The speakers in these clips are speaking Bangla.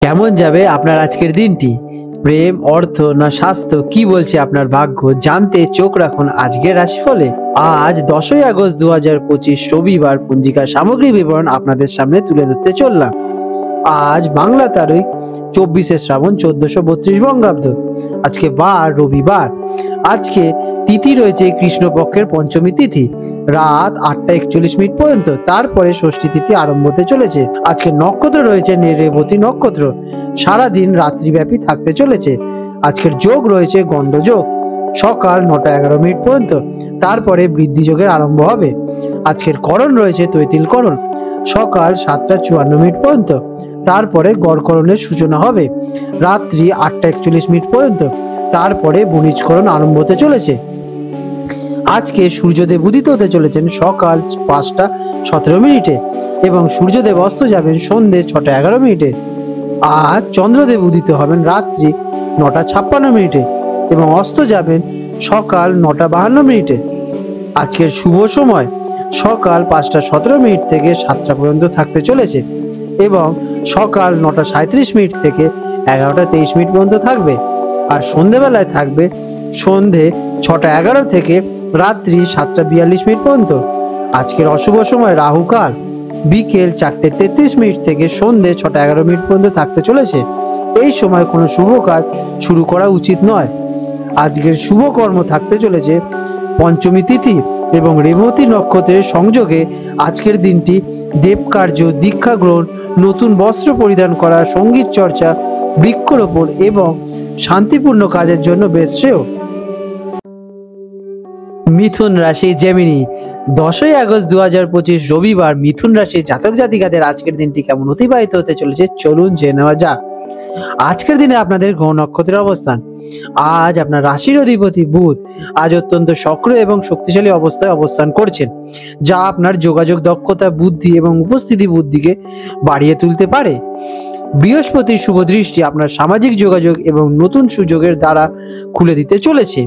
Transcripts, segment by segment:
কেমন যাবে আপনার আজকের দিনটি? প্রেম, অর্থ না স্বাস্থ্য, কি বলছে আপনার ভাগ্য? জানতে চোখ রাখুন আজকের রাশিফলে। আজ 10ই আগস্ট 2025 রবিবার পঞ্জিকার সামগ্রিক বিবরণ আপনাদের সামনে তুলে ধরতে চললাম। আজ বাংলা তারিখ 24শে শ্রাবণ 1432 বঙ্গাব্দ। আজকে বার রবিবার। আজকে তিথি রয়েছে কৃষ্ণপক্ষের পঞ্চমী তিথি, রাত 8টা 41 মিনিট পর্যন্ত। তারপরে ষষ্ঠী তিথি আরম্ভ হতে চলেছে। আজকে নক্ষত্র রয়েছে রেবতী নক্ষত্র, সারাদিন রাত্রিব্যাপী থাকতে চলেছে। আজকের যোগ রয়েছে গণ্ডযোগ, সকাল 9টা 11 মিনিট পর্যন্ত। তারপরে বৃদ্ধি যোগের আরম্ভ হবে। আজকের করণ রয়েছে তৈতিল করণ, সকাল 7টা 54 মিনিট পর্যন্ত। তারপরে গড়করণের সূচনা হবে রাত্রি 8টা 41 মিনিট পর্যন্ত। তারপরে বণিজকরণ আরম্ভ হতে চলেছে। আজকে সূর্যদেব উদিত হতে চলেছেন সকাল 5টা 17 মিনিটে এবং সূর্যদেব অস্ত যাবেন সন্ধ্যে 6টা 11 মিনিটে। আজ চন্দ্রদেব উদিত হবেন রাত্রি 9টা 56 মিনিটে এবং অস্ত যাবেন সকাল 9টা 52 মিনিটে। আজকের শুভ সময় সকাল 5টা 17 মিনিট থেকে 7টা পর্যন্ত থাকতে চলেছে এবং সকাল 9টা 37 মিনিট থেকে 11টা 23 মিনিট পর্যন্ত থাকবে। আর সন্ধেবেলায় থাকবে সন্ধে 6টা 11 থেকে রাত্রি 7টা 42 মিনিট পর্যন্ত। আজকের অশুভ সময় রাহুকাল বিকেল 4টে 33 মিনিট থেকে সন্ধে 6টা 11 মিনিট পর্যন্ত থাকতে চলেছে। এই সময় কোনো শুভ কাজ শুরু করা উচিত নয়। আজকের শুভ কর্ম থাকতে চলেছে পঞ্চমী তিথি এবং রেবতী নক্ষত্রের সংযোগে। আজকের দিনটি দেবকার্য, দীক্ষা গ্রহণ, নতুন বস্ত্র পরিধান করা, সঙ্গীত চর্চা, বৃক্ষরোপণ এবং শান্তিপূর্ণ কাজের জন্য বেশ শ্রেয়। মিথুন রাশি জেমিনি, 10ই আগস্ট 2025 রবিবার মিথুন রাশির জাতক জাতিকাদের আজকের দিনটি কেমন অতিবাহিত হতে চলেছে চলুন জেনে নেওয়া যাক। আজকের দিনে আপনাদের গ্রহ নক্ষত্রের অবস্থান। আজ আপনার রাশির অধিপতি বুধ আজ অত্যন্ত সক্রিয় এবং শক্তিশালী অবস্থায় অবস্থান করছেন, যা আপনার যোগাযোগ দক্ষতা, বুদ্ধি এবং উপস্থিতি বুদ্ধিকে বাড়িয়ে তুলতে পারে। বৃহস্পতির শুভ দৃষ্টি আপনার সামাজিক যোগাযোগ এবং নতুন সুযোগের দ্বারা খুলে দিতে চলেছে।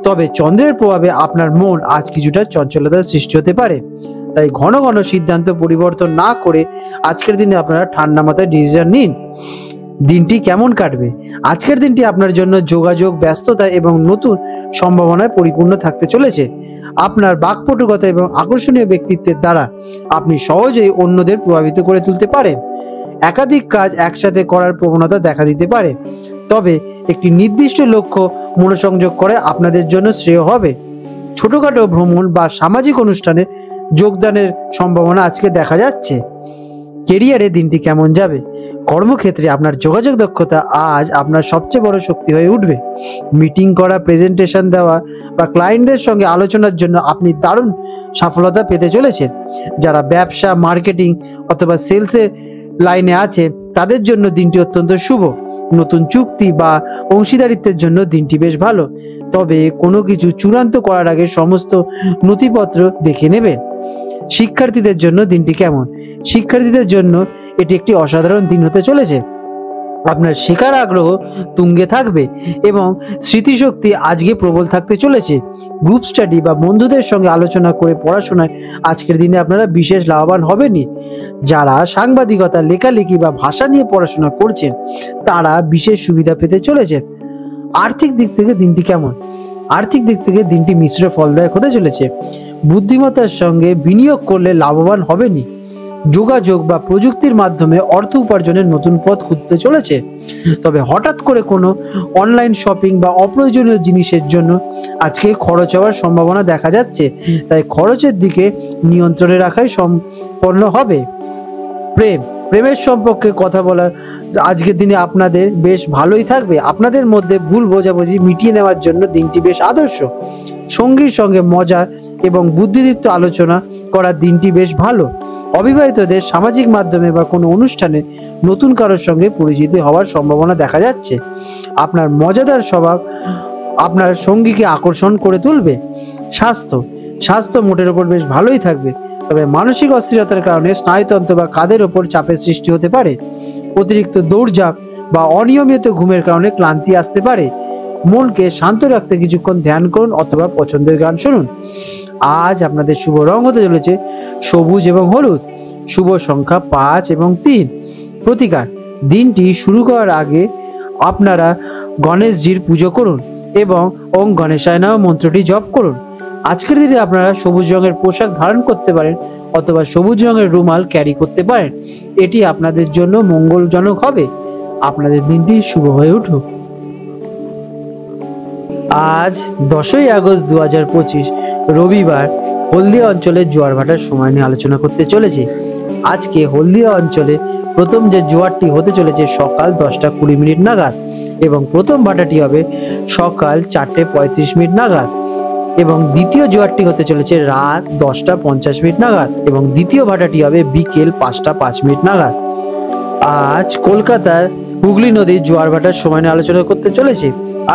তবে চন্দ্রের প্রভাবে আপনার মন আজ কিছুটা চঞ্চলতার সৃষ্টি হতে পারে, তাই ঘন ঘন সিদ্ধান্ত পরিবর্তন না করে আজকের দিনে আপনারা ঠান্ডা মাথায় ডিসিশন নিন। দিনটি কেমন কাটবে? আজকের দিনটি আপনার জন্য যোগাযোগ, ব্যস্ততা এবং নতুন সম্ভাবনায় পরিপূর্ণ থাকতে চলেছে। আপনার বাকপটুকতা এবং আকর্ষণীয় ব্যক্তিত্বের দ্বারা আপনি সহজেই অন্যদের প্রভাবিত করে তুলতে পারেন। একাধিক কাজ একসাথে করার প্রবণতা দেখা দিতে পারে, তবে একটি নির্দিষ্ট লক্ষ্য মনোসংযোগ করে আপনাদের জন্য শ্রেয় হবে। ছোটখাটো ভ্রমণ বা সামাজিক অনুষ্ঠানে যোগদানের সম্ভাবনা আজকে দেখা যাচ্ছে। কেরিয়ারে দিনটি কেমন যাবে? কর্মক্ষেত্রে আপনার যোগাযোগ দক্ষতা আজ আপনার সবচেয়ে বড় শক্তি হয়ে উঠবে। মিটিং করা, প্রেজেন্টেশন দেওয়া বা ক্লায়েন্টদের সঙ্গে আলোচনার জন্য আপনি দারুণ সফলতা পেতে চলেছেন। যারা ব্যবসা, মার্কেটিং অথবা সেলসের লাইনে আছে তাদের জন্য দিনটি অত্যন্ত শুভ। নতুন চুক্তি বা অংশীদারিত্বের জন্য দিনটি বেশ ভালো, তবে কোনো কিছু চূড়ান্ত করার আগে সমস্ত নথিপত্র দেখে নেবেন। শিক্ষার্থীদের জন্য দিনটি কেমন? শিক্ষার্থীদের জন্য এটি একটি অসাধারণ দিন হতে চলেছে। আপনার শেখার আগ্রহ তুঙ্গে থাকবে এবং স্মৃতিশক্তি আজকে প্রবল থাকতে চলেছে। গ্রুপ স্টাডি বা বন্ধুদের সঙ্গে আলোচনা করে পড়াশোনায় আজকের দিনে আপনারা বিশেষ লাভবান হবেনই। যারা সাংবাদিকতা, লেখালেখি বা ভাষা নিয়ে পড়াশোনা করছেন তারা বিশেষ সুবিধা পেতে চলেছেন। আর্থিক দিক থেকে দিনটি কেমন? আর্থিক দিক থেকে দিনটি মিশ্র ফলদায়ক হতে চলেছে। বুদ্ধিমত্তার সঙ্গে বিনিয়োগ করলে লাভবান হবেনই। যোগাযোগ বা প্রযুক্তির মাধ্যমে অর্থ উপার্জনের নতুন পথ খুঁজতে চলেছে, তবে হঠাৎ করে কোনো অনলাইন শপিং বা অপ্রয়োজনীয় জিনিসের জন্য আজকে খরচ হওয়ার সম্ভাবনা দেখা যাচ্ছে, তাই খরচের দিকে নিয়ন্ত্রণে রাখাই সম্পন্ন হবে। প্রেমের সম্পর্কে কথা বলার আজকের দিনে আপনাদের বেশ ভালোই থাকবে। আপনাদের মধ্যে ভুল বোঝাবুঝি মিটিয়ে নেওয়ার জন্য দিনটি বেশ আদর্শ। সঙ্গীর সঙ্গে মজার এবং বুদ্ধিদীপ্ত আলোচনা করার দিনটি বেশ ভালো। অবিবাহিতদের সামাজিক মাধ্যমে বা কোনো অনুষ্ঠানে নতুন কারোর সঙ্গে পরিচিত হওয়ার সম্ভাবনা দেখা যাচ্ছে। আপনার মজাদার স্বভাব আপনার সঙ্গীকে আকর্ষণ করে তুলবে। স্বাস্থ্য মোটের ওপর বেশ ভালোই থাকবে, তবে মানসিক অস্থিরতার কারণে স্নায়ুতন্ত্র বা কাঁধের ওপর চাপের সৃষ্টি হতে পারে। অতিরিক্ত দৌড়ঝাঁপ বা অনিয়মিত ঘুমের কারণে ক্লান্তি আসতে পারে। মনকে শান্ত রাখতে কিছুক্ষণ ধ্যান করুন অথবা পছন্দের গান শুনুন। আজ আপনাদের শুভ রং হতে চলেছে সবুজ এবং হলুদ। শুভ সংখ্যা 5 এবং 3। প্রতিকার: দিনটি শুরু করার আগে আপনারা গণেশজির পুজো করুন এবং ওং গণেশায় নমঃ মন্ত্রটি জপ করুন। আজকের দিনে আপনারা সবুজ রঙের পোশাক ধারণ করতে পারেন অথবা সবুজ রঙের রুমাল ক্যারি করতে পারেন। এটি আপনাদের জন্য মঙ্গলজনক হবে। আপনাদের দিনটি শুভ হয়ে উঠুক। আজ 10ই আগস্ট 2025 রবিবার হলদিয়া অঞ্চলের জোয়ার ভাটার সময় নিয়ে আলোচনা করতে চলেছে। আজকে হলদিয়া অঞ্চলে প্রথম যে জোয়ারটি হতে চলেছে সকাল 10:20 নাগাদ এবং প্রথম ভাটাটি হবে সকাল 4:35 নাগাদ এবং দ্বিতীয় জোয়ারটি হতে চলেছে রাত 10:50 নাগাদ এবং দ্বিতীয় ভাটাটি হবে বিকেল 5:05 নাগাদ। আজ কলকাতার হুগলি নদীর জোয়ার ভাটার সময় নিয়ে আলোচনা করতে চলেছে।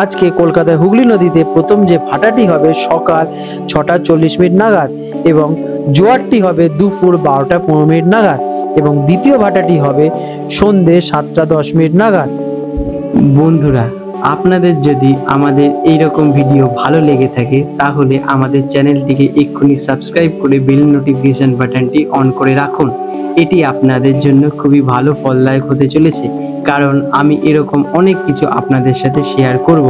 আজকে কলকাতার হুগলি নদীতে প্রথম যে ভাটাটি হবে সকাল 6:40 নাগাদ এবং জোয়ারটি হবে দুপুর 12:15 নাগাদ এবং দ্বিতীয় ভাটাটি হবে সন্ধ্যে 7:10 নাগাদ। বন্ধুরা, আপনাদের যদি আমাদের এইরকম ভিডিও ভালো লেগে থাকে তাহলে আমাদের চ্যানেলটিকে এক্ষুনি সাবস্ক্রাইব করে বেল নোটিফিকেশন বাটনটি অন করে রাখুন। এটি আপনাদের জন্য খুবই ভালো ফলদায়ক হতে চলেছে, কারণ আমি এরকম অনেক কিছু আপনাদের সাথে শেয়ার করব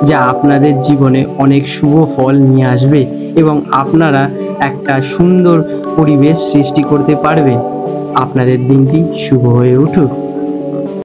যা আপনাদের জীবনে অনেক শুভ ফল নিয়ে আসবে এবং আপনারা একটা সুন্দর পরিবেশ সৃষ্টি করতে পারবেন। আপনাদের দিনটি শুভ হয়ে উঠুক।